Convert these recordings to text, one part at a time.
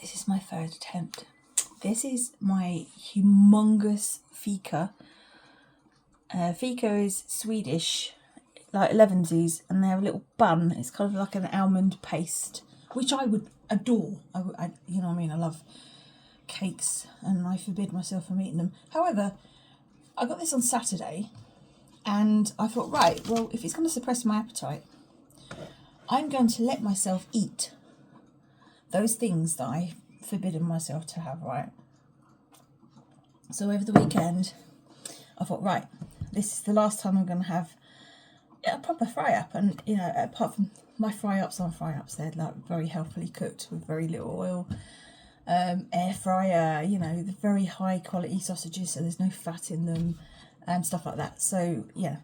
This is my third attempt. This is my humongous fika. Fika is Swedish, like elevensies, and they have a little bun. It's kind of like an almond paste, which I would adore. You know what I mean? I love cakes, and I forbid myself from eating them. However, I got this on Saturday, and I thought, right, well, if it's going to suppress my appetite, I'm going to let myself eat those things that I've forbidden myself to have, right? So over the weekend, I thought, right, this is the last time I'm going to have a proper fry-up. And, you know, apart from my fry-ups aren't fry-ups, they're like very healthily cooked with very little oil. Air fryer, you know, the very high quality sausages, so there's no fat in them and stuff like that. So, yeah,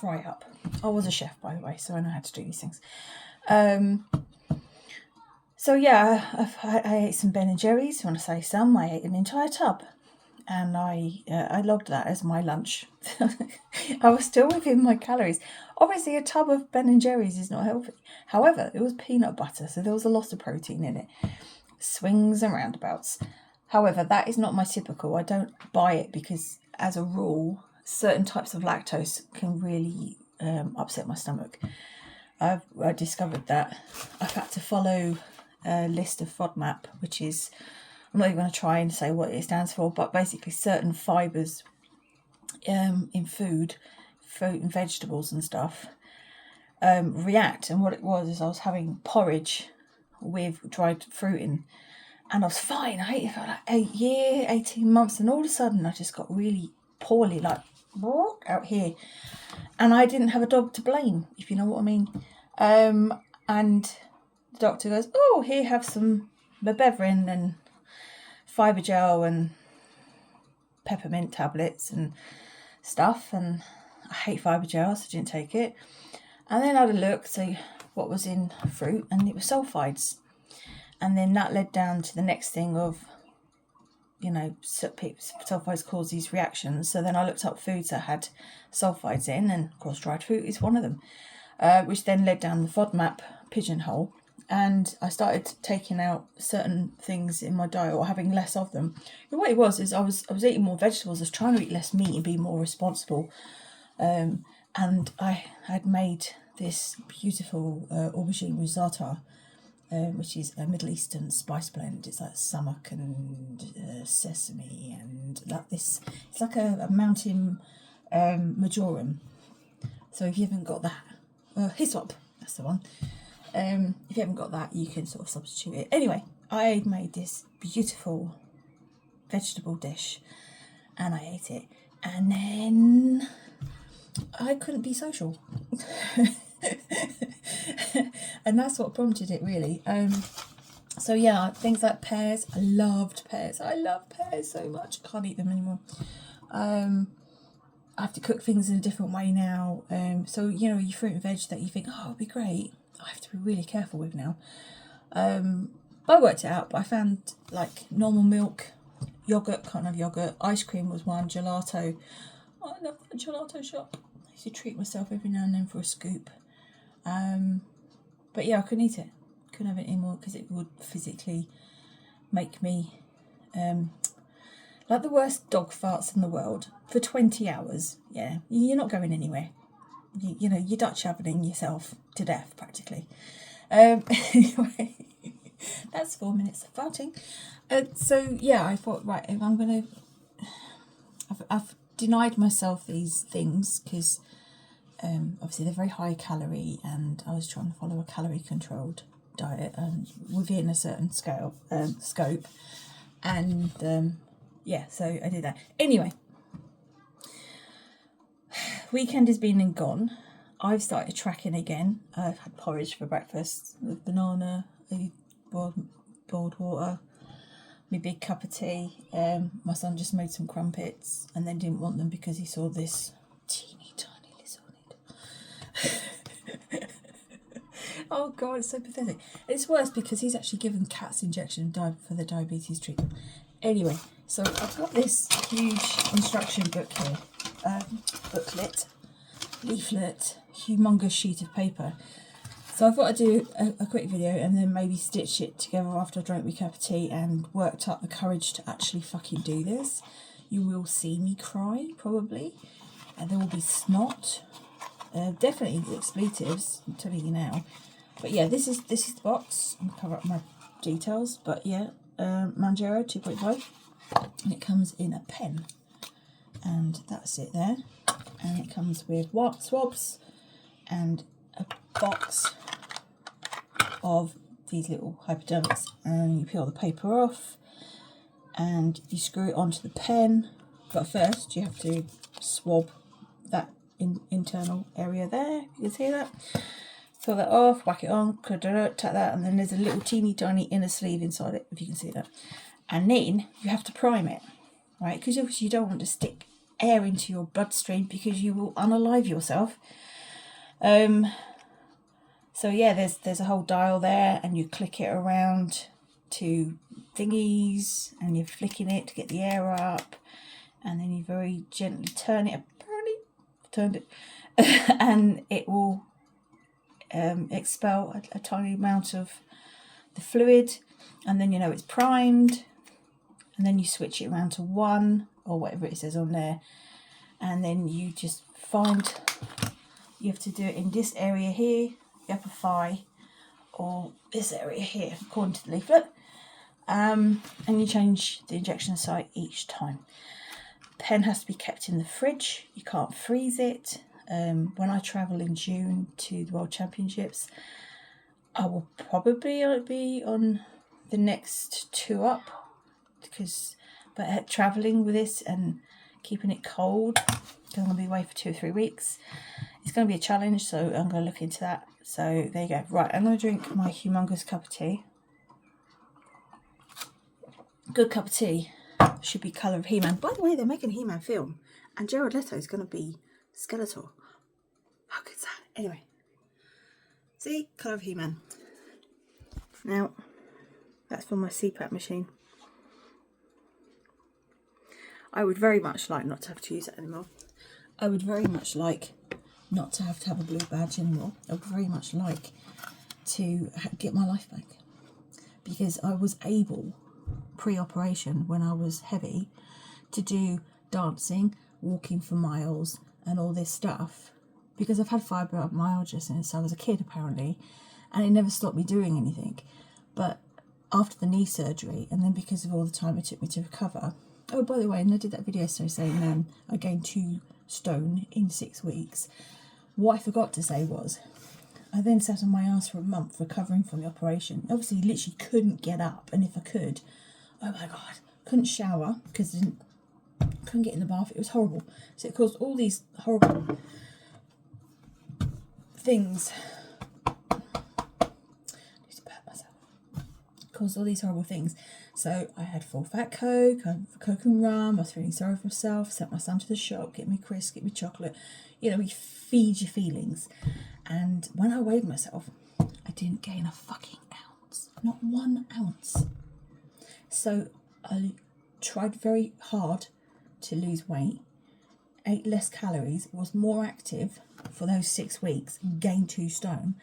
fry-up. I was a chef, by the way, so I know how to do these things. So yeah, I ate some Ben & Jerry's. When I say some, I ate an entire tub. And I logged that as my lunch. I was still within my calories. Obviously, a tub of Ben & Jerry's is not healthy. However, it was peanut butter, so there was a lot of protein in it. Swings and roundabouts. However, that is not my typical. I don't buy it because, as a rule, certain types of lactose can really upset my stomach. I discovered that I've had to follow a list of FODMAP, which is, I'm not even going to try and say what it stands for, but basically certain fibres in food, fruit and vegetables and stuff, react. And what it was is I was having porridge with dried fruit in, and I was fine. I ate it for like 18 months, and all of a sudden I just got really poorly, like out here. And I didn't have a dog to blame, if you know what I mean. And the doctor goes, oh, here, have some Beveren and fibre gel and peppermint tablets and stuff. And I hate fibre gel, so I didn't take it. And then I had a look, see what was in fruit, and it was sulfides. And then that led down to the next thing of, you know, sulfides cause these reactions. So then I looked up foods that had sulfides in, and of course dried fruit is one of them, which then led down the FODMAP pigeonhole. And I started taking out certain things in my diet, or having less of them. And what it was is I was eating more vegetables. I was trying to eat less meat and be more responsible. And I had made this beautiful aubergine risotto, which is a Middle Eastern spice blend. It's like sumac and sesame and like this. It's like a mountain marjoram. So if you haven't got that, hyssop, that's the one. If you haven't got that, you can sort of substitute it. Anyway, I made this beautiful vegetable dish and I ate it. And then I couldn't be social. And that's what prompted it, really. So yeah, things like pears. I loved pears. I love pears so much. I can't eat them anymore. I have to cook things in a different way now. So, you know, your fruit and veg that you think, oh, it'd be great, I have to be really careful with now. I worked it out, but I found like normal milk, yogurt, can't have yogurt, ice cream was one, gelato. Oh, I love the gelato shop. I used to treat myself every now and then for a scoop. But yeah, I couldn't eat it. Couldn't have it anymore because it would physically make me like the worst dog farts in the world for 20 hours. Yeah, you're not going anywhere. You know, you're Dutch ovening yourself to death practically. Anyway, that's 4 minutes of farting. So yeah, I thought, right, if I'm gonna, I've denied myself these things because obviously they're very high calorie, and I was trying to follow a calorie controlled diet and within a certain scope. And yeah, so I did that. Anyway, weekend has been and gone. I've started tracking again. I've had porridge for breakfast with banana, boiled water, my big cup of tea. My son just made some crumpets and then didn't want them because he saw this teeny tiny little needle. Oh God, it's so pathetic. It's worse because he's actually given cats injection for the diabetes treatment. Anyway, so I've got this huge instruction book here, leaflet, humongous sheet of paper So I thought I'd do a quick video and then maybe stitch it together after I drank my cup of tea and worked up the courage to actually fucking do this. You will see me cry, probably. And there will be snot. Definitely the expletives, I'm telling you now. But yeah, this is the box. I'll cover up my details. But yeah, Mounjaro 2.5. And it comes in a pen. And that's it there. And it comes with swabs and a box of these little hypodermics, and you peel the paper off and you screw it onto the pen. But first you have to swab that internal area there. You can see that. Peel that off, whack it on, tap that, and then there's a little teeny tiny inner sleeve inside it, if you can see that. And then you have to prime it, right? Because obviously you don't want to stick air into your bloodstream because you will unalive yourself. So yeah, there's a whole dial there, and you click it around to thingies, and you're flicking it to get the air up, and then you very gently turn it. Apparently, turned it, and it will expel a tiny amount of the fluid, and then you know it's primed, and then you switch it around to 1 or whatever it says on there, and then you just find you have to do it in this area here, the upper thigh, or this area here, according to the leaflet. And you change the injection site each time. Pen has to be kept in the fridge. You can't freeze it. When I travel in June to the World Championships, I will probably be on the next 2 up, but travelling with this and keeping it cold, because I'm going to be away for 2 or 3 weeks, it's going to be a challenge, so I'm going to look into that. So there you go. Right, I'm going to drink my humongous cup of tea. Good cup of tea. Should be Colour of He-Man. By the way, they're making a He-Man film, and Jared Leto is going to be Skeletor. How good's that? Anyway, see, Colour of He-Man. Now, that's for my CPAP machine. I would very much like not to have to use it anymore. I would very much like not to have a blue badge anymore. I would very much like to get my life back, because I was able, pre-operation, when I was heavy, to do dancing, walking for miles and all this stuff, because I've had fibromyalgia since I was a kid apparently, and it never stopped me doing anything. But after the knee surgery, and then because of all the time it took me to recover, oh, by the way, and I did that video saying I gained 2 stone in 6 weeks. What I forgot to say was, I then sat on my ass for a month recovering from the operation. Obviously, literally couldn't get up, and if I could, oh my god, couldn't shower because I couldn't get in the bath. It was horrible. So it caused all these horrible things. Caused all these horrible things. So I had full fat Coke, I had Coke and rum. I was feeling sorry for myself. Sent my son to the shop, get me crisps, get me chocolate. You know, we feed your feelings. And when I weighed myself, I didn't gain a fucking ounce, not 1 ounce. So I tried very hard to lose weight, ate less calories, was more active for those 6 weeks, gained 2 stone,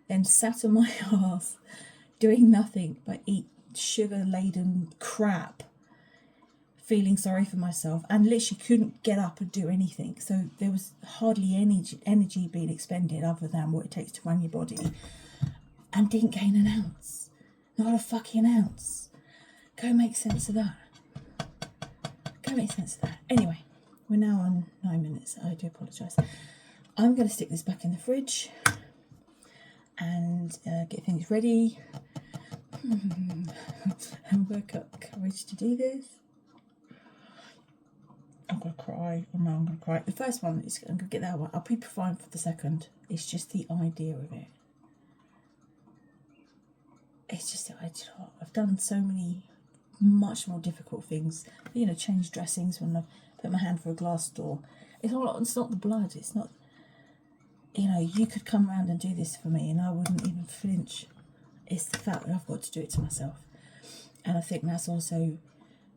then sat on my ass doing nothing but eat sugar-laden crap, feeling sorry for myself, and literally couldn't get up and do anything. So there was hardly any energy being expended other than what it takes to run your body, and didn't gain an ounce. Not a fucking ounce. Go make sense of that. Go make sense of that. Anyway, we're now on 9 minutes. I do apologise. I'm going to stick this back in the fridge and get things ready and work up courage to do this. I'm going to cry. Oh no, I'm going to cry. The first one, I'm going to get that one. I'll be fine for the second. It's just the idea of it. It's just, I've done so many much more difficult things. You know, change dressings when I put my hand for a glass door. It's not the blood. It's not, you know, you could come around and do this for me and I wouldn't even flinch. It's the fact that I've got to do it to myself. And I think that's also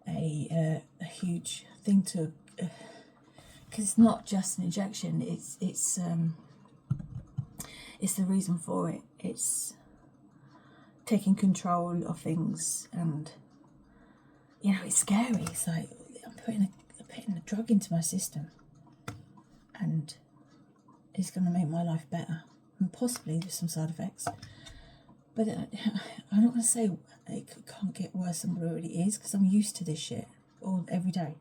a huge thing to, because it's not just an injection. It's the reason for it. it's taking control of things, and you know, it's scary. It's like I'm putting a drug into my system, and it's going to make my life better, and possibly with some side effects. But I'm not going to say it can't get worse than what it already is, because I'm used to this shit every day.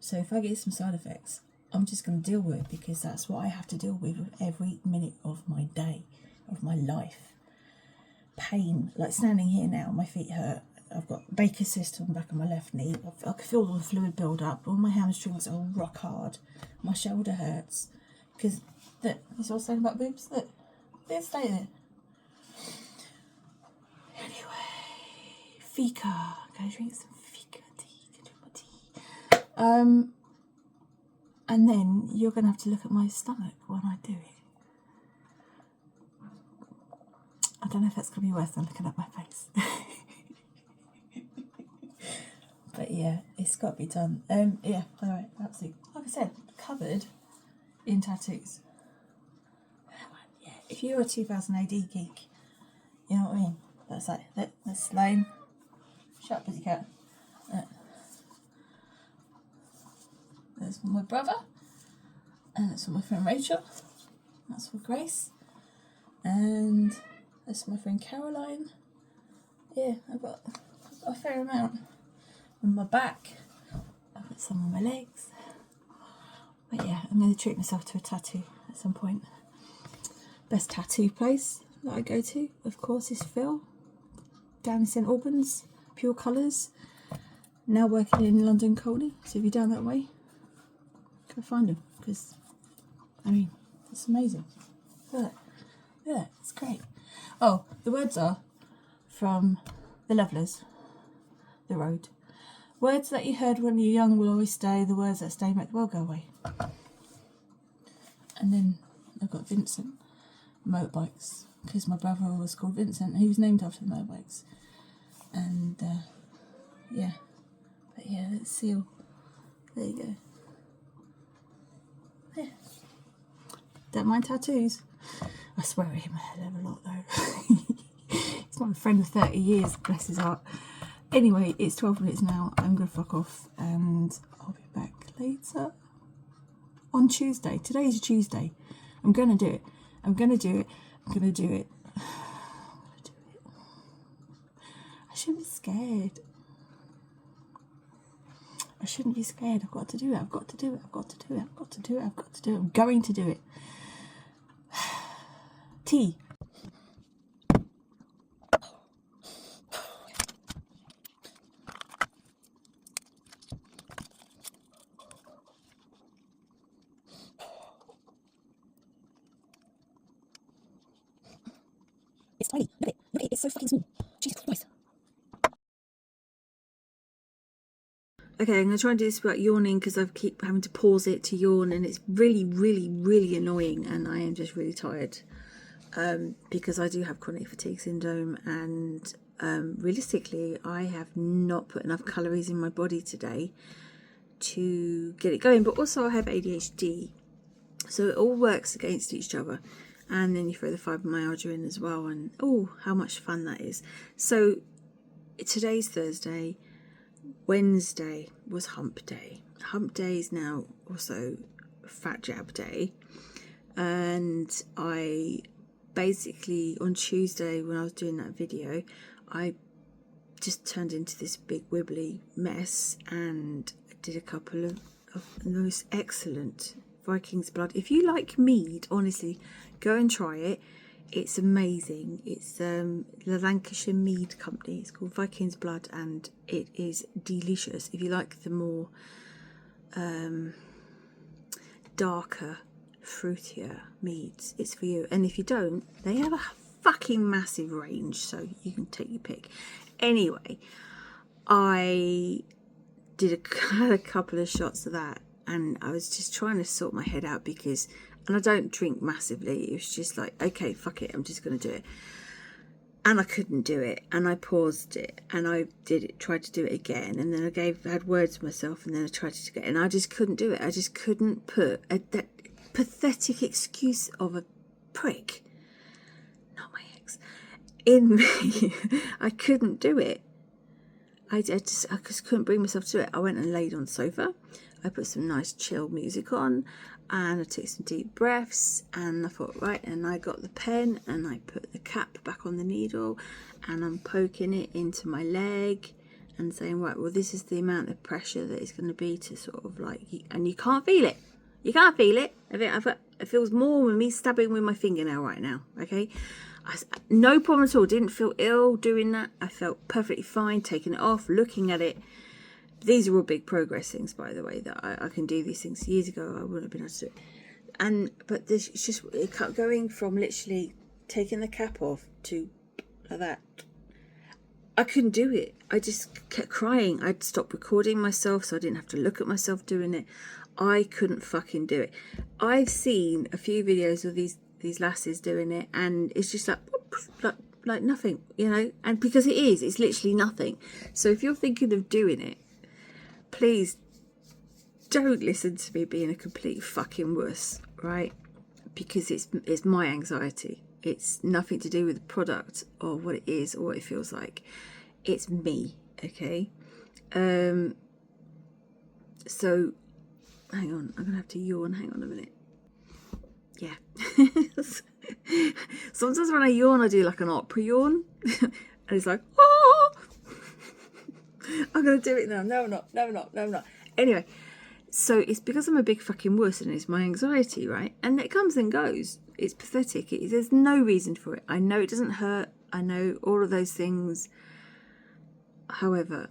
So if I get some side effects, I'm just going to deal with it, because that's what I have to deal with every minute of my day, of my life. Pain, like standing here now, my feet hurt. I've got Baker's cyst on the back of my left knee. I can feel all the fluid build up. All my hamstrings are rock hard. My shoulder hurts. Because, look, it's all saying about boobs. Look, they stay there. Anyway, fika. Go drink some fika tea. Go drink my tea. And then you're going to have to look at my stomach when I do it. I don't know if that's going to be worse than looking at my face. But yeah, it's got to be done. Yeah, alright, absolutely. Like I said, covered in tattoos. Yeah, if you're a 2000 AD geek, you know what I mean? That's like, that's lame. Shut up, pussycat. That's for my brother. And that's for my friend Rachel. That's for Grace. And that's for my friend Caroline. Yeah, I've got a fair amount. On my back, I've got some on my legs. But yeah, I'm going to treat myself to a tattoo at some point. Best tattoo place that I go to, of course, is Phil, down in St Albans, Pure Colours. Now working in London Colney, so if you're down that way, go find him, because, I mean, it's amazing. Look, yeah, it's great. Oh, the words are from The Levellers, The Road. Words that you heard when you're young will always stay. The words that stay make the world go away. And then I've got Vincent, motorbikes, because my brother was called Vincent. He was named after the motorbikes. And yeah, but yeah, let's seal. There you go. Yeah. Don't mind tattoos. I swear at him a hell of a lot though. He's my friend of 30 years, bless his heart. Anyway, it's 12 minutes now. I'm going to fuck off and I'll be back later on Tuesday. Today is Tuesday. I'm going to do it. I'm going to do it. I'm going to do it. I'm going to do it. I shouldn't be scared. I shouldn't be scared. I've got to do it. I've got to do it. I've got to do it. I've got to do it. I've got to do it. I'm going to do it. Tea. It's tiny. Look at it. Look at it. It's so fucking small. Jesus Christ. Okay, I'm going to try and do this without yawning, because I keep having to pause it to yawn, and it's really, really, really annoying, and I am just really tired. Because I do have chronic fatigue syndrome, and realistically I have not put enough calories in my body today to get it going. But also I have ADHD, so it all works against each other. And then you throw the fibromyalgia in as well, and oh, how much fun that is. So today's Thursday. Wednesday was hump day. Hump day is now also fat jab day. And I basically, on Tuesday when I was doing that video, I just turned into this big wibbly mess, and I did a couple of the most excellent Viking's blood. If you like mead, honestly, go and try it. It's amazing. It's the Lancashire Mead Company. It's called Viking's Blood, and it is delicious. If you like the more darker, fruitier meads, it's for you. And if you don't, they have a fucking massive range, so you can take your pick. Anyway, I had a couple of shots of that, and I was just trying to sort my head out, because, and I don't drink massively, it was just like, okay, fuck it, I'm just going to do it. And I couldn't do it, and I paused it, and I tried to do it again, and then I had words to myself, and then I tried to get it, and I just couldn't do it. I just couldn't put that pathetic excuse of a prick, not my in me. I couldn't do it. I just couldn't bring myself to it. I went and laid on the sofa. I put some nice chill music on, and I took some deep breaths, and I thought, right, and I got the pen and I put the cap back on the needle, and I'm poking it into my leg and saying, right, well, this is the amount of pressure that it's going to be to sort of like, and you can't feel it. You can't feel it. It feels more with me stabbing with my fingernail right now, okay? No problem at all. Didn't feel ill doing that. I felt perfectly fine taking it off, looking at it. These are all big progress things, by the way, that I can do these things. Years ago, I wouldn't have been able to do it. But this, it kept going from literally taking the cap off to like that. I couldn't do it. I just kept crying. I'd stopped recording myself so I didn't have to look at myself doing it. I couldn't fucking do it. I've seen a few videos of these lasses doing it, and it's just like nothing, you know. And because it's literally nothing. So if you're thinking of doing it, please don't listen to me being a complete fucking wuss, right? Because it's my anxiety. It's nothing to do with the product or what it is or what it feels like. It's me, okay? So, hang on. I'm going to have to yawn. Hang on a minute. Yeah. Sometimes when I yawn, I do like an opera yawn. And it's like, oh! I'm going to do it now. No, I'm not. Anyway, so it's because I'm a big fucking wuss and it's my anxiety, right? And it comes and goes. It's pathetic. There's no reason for it. I know it doesn't hurt. I know all of those things. However,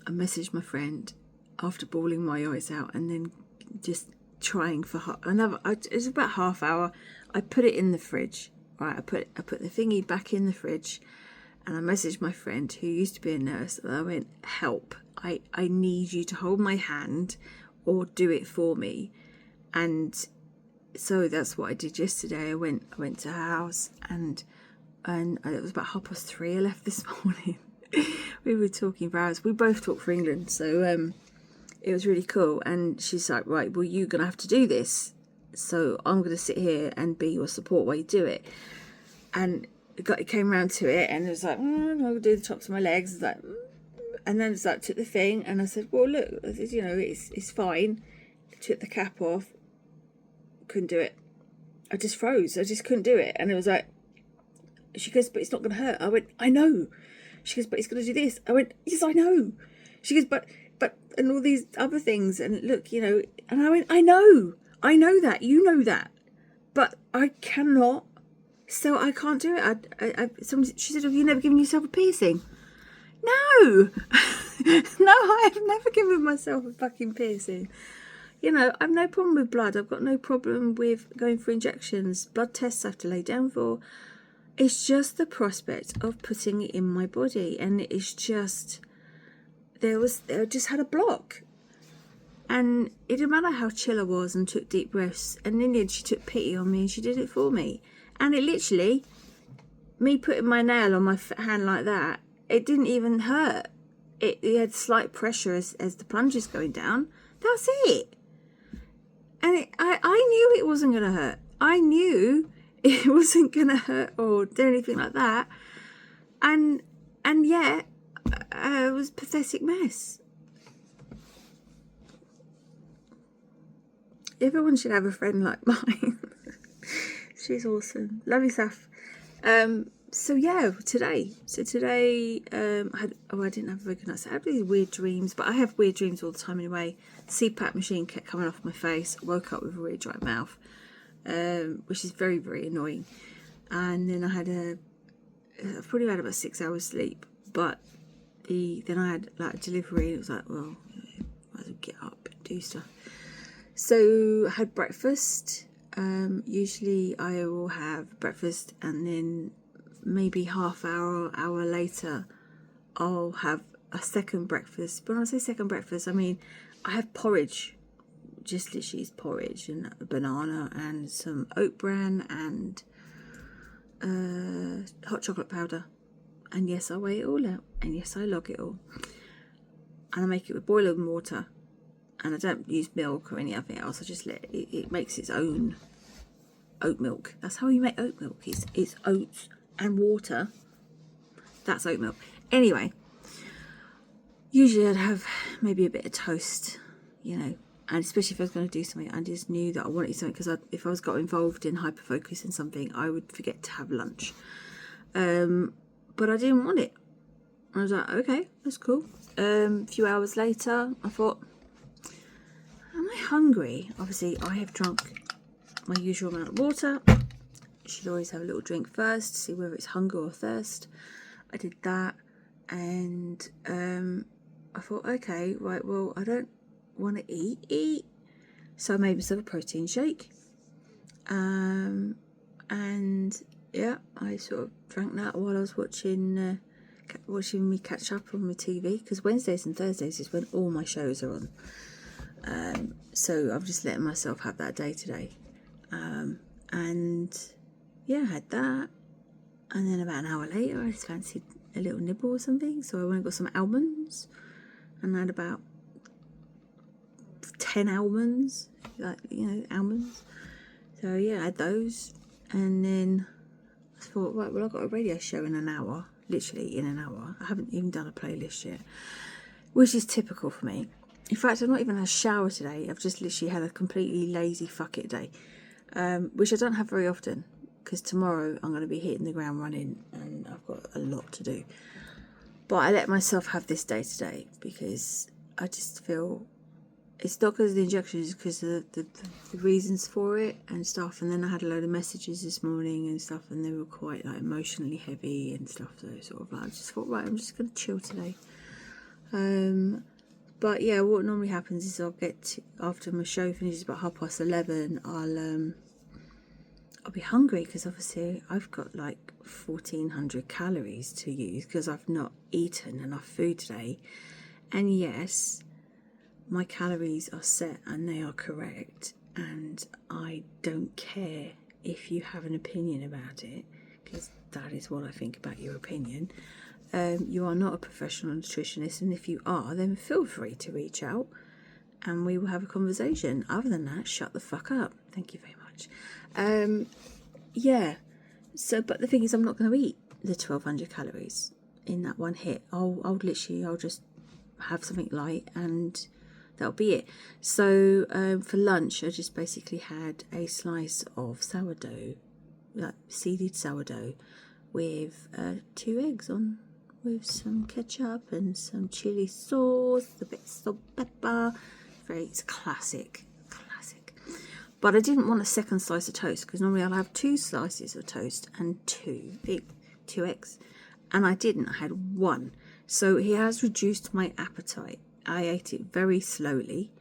I messaged my friend after bawling my eyes out and then just trying for it was about half hour. I put it in the fridge, right? I put the thingy back in the fridge, and I messaged my friend who used to be a nurse, and I went, help, I need you to hold my hand or do it for me. And so that's what I did yesterday. I went to her house, and it was about 3:30 I left this morning. We were talking for hours. We both talk for England, so it was really cool. And she's like, right, well, you're going to have to do this. So I'm going to sit here and be your support while you do it. And it came around to it, and it was like, I'll do the tops of my legs. It's like, and then it's like, took the thing, and I said, well, look, you know, it's fine. Took the cap off. Couldn't do it. I just froze. I just couldn't do it. And it was like, she goes, but it's not going to hurt. I went, I know. She goes, but it's going to do this. I went, yes, I know. She goes, but, and all these other things. And look, you know, and I went, I know that. You know that. But I cannot. So I can't do it. She said, have you never given yourself a piercing? No. No, I have never given myself a fucking piercing. You know, I've no problem with blood. I've got no problem with going for injections. Blood tests I have to lay down for. It's just the prospect of putting it in my body. And it's just, I just had a block. And it didn't matter how chill I was and took deep breaths. And in the end, she took pity on me and she did it for me. And it literally, me putting my nail on my hand like that, it didn't even hurt. It had slight pressure as the plunge is going down. That's it. And I knew it wasn't going to hurt. I knew it wasn't going to hurt or do anything like that. And yet, it was a pathetic mess. Everyone should have a friend like mine. She's awesome. Love you, Saf. So yeah, today, I didn't have a very good night. So I had these weird dreams, but I have weird dreams all the time anyway. The CPAP machine kept coming off my face. I woke up with a really dry mouth, which is very, very annoying. And then I probably had about 6 hours sleep, but then I had like a delivery, and it was like, well, I might as well get up and do stuff. So I had breakfast. Usually I will have breakfast, and then maybe half hour later I'll have a second breakfast. But when I say second breakfast, I mean I have porridge, just literally porridge and a banana and some oat bran and hot chocolate powder. And yes, I weigh it all out, and yes, I log it all, and I make it with boiling water. And I don't use milk or anything else. I just let it makes its own oat milk. That's how you make oat milk. It's oats and water That's oat milk. Anyway, usually I'd have maybe a bit of toast, you know, and especially if I was going to do something, I just knew that I wanted something, because if I got involved in hyperfocus in something, I would forget to have lunch. But I didn't want it. I was like, okay, that's cool. A few hours later, I thought, am I hungry? Obviously, I have drunk my usual amount of water. You should always have a little drink first to see whether it's hunger or thirst. I did that, and I thought, okay, right, well, I don't want to eat. So I made myself a protein shake. And yeah, I sort of drank that while I was watching me catch up on my TV, because Wednesdays and Thursdays is when all my shows are on. So I've just letting myself have that day today. And yeah, I had that. And then about an hour later, I just fancied a little nibble or something. So I went and got some almonds. And I had about 10 almonds. Like, you know, almonds. So yeah, I had those. And then I thought, right, well, I've got a radio show in an hour. Literally in an hour. I haven't even done a playlist yet. Which is typical for me. In fact, I've not even had a shower today. I've just literally had a completely lazy fuck it day. Which I don't have very often, because tomorrow I'm going to be hitting the ground running and I've got a lot to do. But I let myself have this day today because I just feel it's not because of the injections, because of the reasons for it and stuff. And then I had a load of messages this morning and stuff, and they were quite like emotionally heavy and stuff. So sort of like, I just thought, right, I'm just going to chill today. But yeah, what normally happens is I'll get to, after my show finishes about 11:30, I'll be hungry, because obviously I've got like 1,400 calories to use because I've not eaten enough food today. And yes, my calories are set and they are correct, and I don't care if you have an opinion about it, because that is what I think about your opinion. You are not a professional nutritionist, and if you are, then feel free to reach out and we will have a conversation. Other than that, shut the fuck up. Thank you very much. Yeah, so, but the thing is, I'm not going to eat the 1,200 calories in that one hit. I'll just have something light and that'll be it. So for lunch, I just basically had a slice of sourdough, like seeded sourdough, with 2 eggs on, with some ketchup and some chili sauce, a bit of salt, pepper. It's classic. But I didn't want a second slice of toast, because normally I'll have 2 slices of toast and 2 eggs, and I didn't. I had 1. So he has reduced my appetite. I ate it very slowly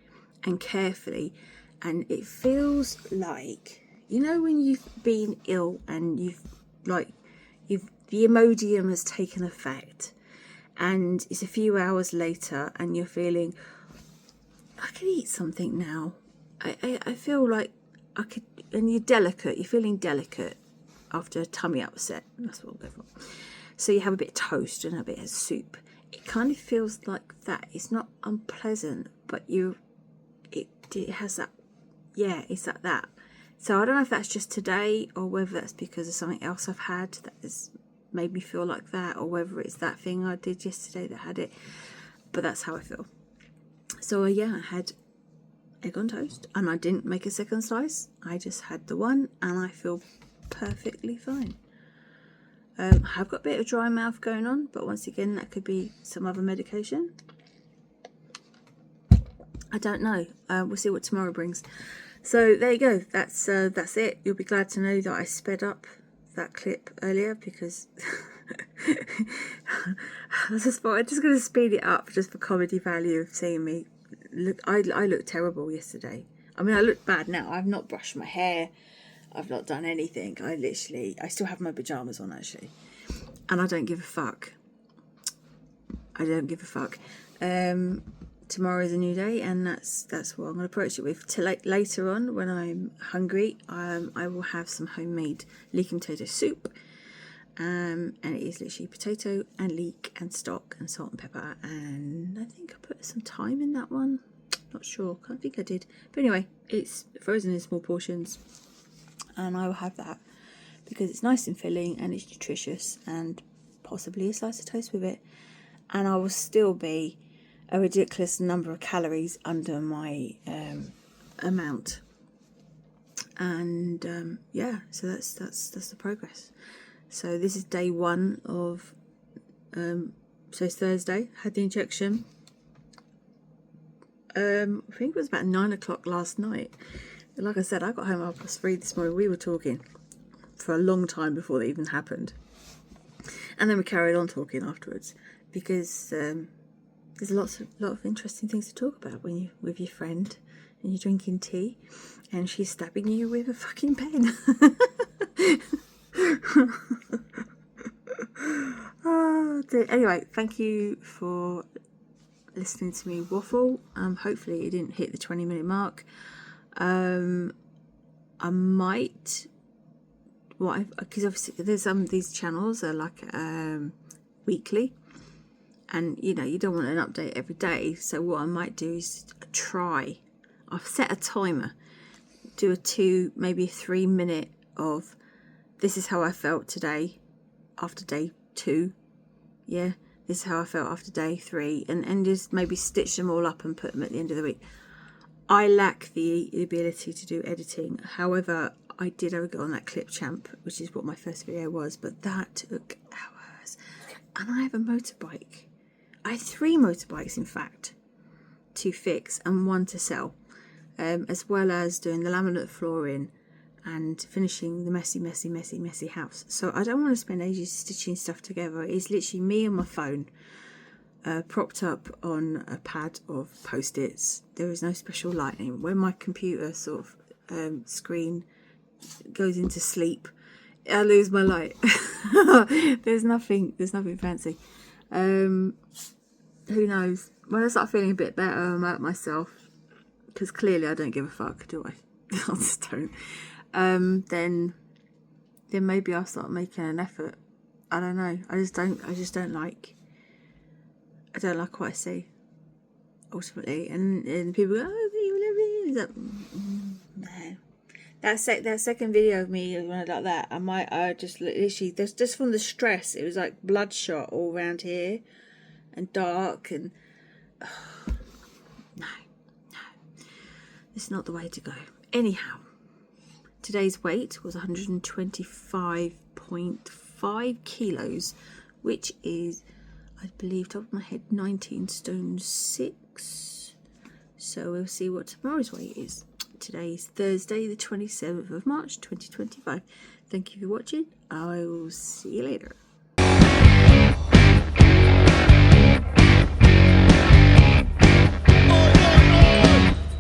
and carefully, and it feels like, you know, when you've been ill and the Imodium has taken effect, and it's a few hours later and you're feeling, I can eat something now. I feel like I could, and you're feeling delicate after a tummy upset. That's what I'll go for. So you have a bit of toast and a bit of soup. It kind of feels like that. It's not unpleasant, but it has that, yeah, it's like that. So I don't know if that's just today, or whether that's because of something else I've had that has made me feel like that, or whether it's that thing I did yesterday that had it. But that's how I feel. So yeah, I had egg on toast, and I didn't make a second slice. I just had the one, and I feel perfectly fine. I have got a bit of dry mouth going on, but once again, that could be some other medication. I don't know. We'll see what tomorrow brings. So there you go. That's it. You'll be glad to know that I sped up that clip earlier, because I'm just going to speed it up just for comedy value of seeing me. Look, I looked terrible yesterday. I mean, I look bad now. I've not brushed my hair. I've not done anything. I still have my pajamas on, actually. And I don't give a fuck. Tomorrow is a new day, and that's what I'm going to approach it with. Later on, when I'm hungry, I will have some homemade leek and potato soup. And it is literally potato and leek and stock and salt and pepper. And I think I put some thyme in that one. Not sure. Can't think I did. But anyway, it's frozen in small portions. And I will have that because it's nice and filling and it's nutritious and possibly a slice of toast with it, and I will still be a ridiculous number of calories under my amount. And yeah, so that's the progress. So this is day 1 of so it's Thursday. Had the injection. I think it was about 9 o'clock last night. Like I said, I got home at 3:30 this morning. We were talking for a long time before that even happened, and then we carried on talking afterwards, because there's a lot of interesting things to talk about when you with your friend and you're drinking tea and she's stabbing you with a fucking pen. Oh, dear. Anyway, thank you for listening to me waffle. Hopefully it didn't hit the 20-minute mark. I might, because obviously there's these channels are like weekly, and you know you don't want an update every day. So what I might do is try. I've set a timer. Do a 2, maybe a 3-minute of this is how I felt today after day 2. Yeah, this is how I felt after day 3, and just maybe stitch them all up and put them at the end of the week. I lack the ability to do editing. However, I did have a go on that Clip Champ, which is what my first video was, but that took hours. And I have a motorbike. I have 3 motorbikes, in fact, to fix and 1 to sell, as well as doing the laminate flooring and finishing the messy house. So I don't want to spend ages stitching stuff together. It's literally me and my phone, propped up on a pad of Post-its. There is no special lighting. When my computer sort of screen goes into sleep, I lose my light. There's nothing fancy. Who knows? When I start feeling a bit better about myself, because clearly I don't give a fuck, do I? I just don't. Then maybe I'll start making an effort. I don't know. I just don't like what I see, ultimately. And people go, oh, no. That second video of me when I like that, I just literally, just from the stress, it was like bloodshot all around here and dark, and no, it's not the way to go. Anyhow, today's weight was 125.5 kilos, which is, I believe, top of my head, 19 stone 6. So we'll see what tomorrow's weight is. Today is Thursday, the 27th of March, 2025. Thank you for watching. I will see you later.